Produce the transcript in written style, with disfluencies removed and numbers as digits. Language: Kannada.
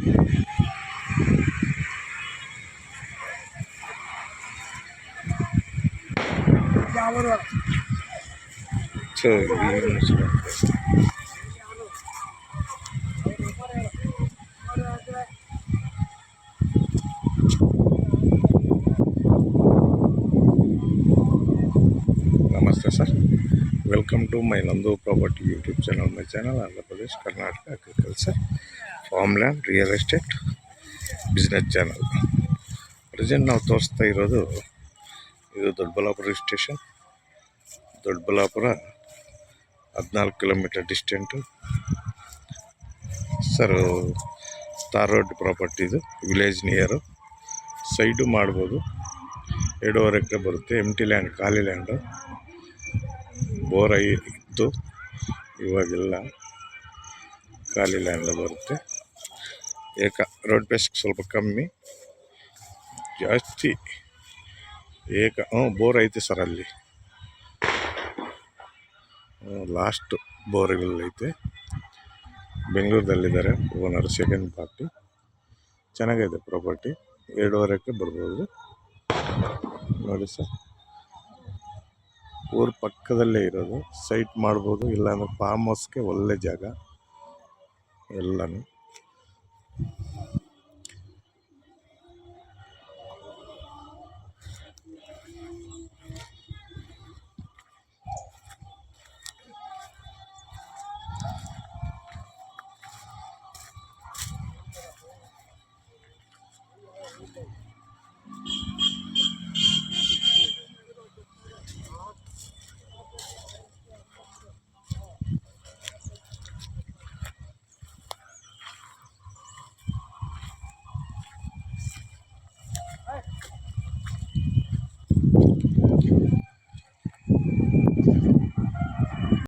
ನಮಸ್ತೆ ಸರ್, ವೆಲ್ಕಮ್ ಟು ಮೈ ನಂದು property YouTube channel. My channel Andhra Pradesh Karnataka agriculture farm land real estate business channel. Present ನಾವು ತೋರಿಸ್ತಾ ಇರೋದು ಇದು Doddaballapura station. Doddaballapura 14 kilometre distance sir. Tar road property, ಇದು ವಿಲೇಜ್ ನಿಯರು. ಸೈಡು ಮಾಡ್ಬೋದು. 2.5 ಎಕರೆ ಬರುತ್ತೆ. ಎಂಟಿ ಲ್ಯಾಂಡ್, ಖಾಲಿ ಲ್ಯಾಂಡು. ಬೋರ್ ಇತ್ತು, ಇವಾಗೆಲ್ಲ ಖಾಲಿ ಲ್ಯಾಂಡ್ ಬರುತ್ತೆ. ರೋಡ್ ಬೇಸ್ ಸ್ವಲ್ಪ ಕಮ್ಮಿ, ಜಾಸ್ತಿ ಬೋರ್ ಐತೆ ಸರ್. ಅಲ್ಲಿ ಲಾಸ್ಟ್ ಬೋರ್ಗಳೈತೆ. ಬೆಂಗಳೂರಲ್ಲಿದ್ದಾರೆ ಓನರ್, ಸೆಕೆಂಡ್ ಪಾರ್ಟಿ. ಚೆನ್ನಾಗಿದೆ ಪ್ರಾಪರ್ಟಿ. 2.5 ಎಕರೆ ಬರ್ಬೋದು ನೋಡಿ ಸರ್. ಊರ ಪಕ್ಕದಲ್ಲೇ ಇರೋದು. ಸೈಟ್ ಮಾಡ್ಬೋದು, ಇಲ್ಲಾಂದ್ರೆ ಫಾರ್ಮ್ ಹೌಸ್ಗೆ ಒಳ್ಳೆ ಜಾಗ ಎಲ್ಲನೂ.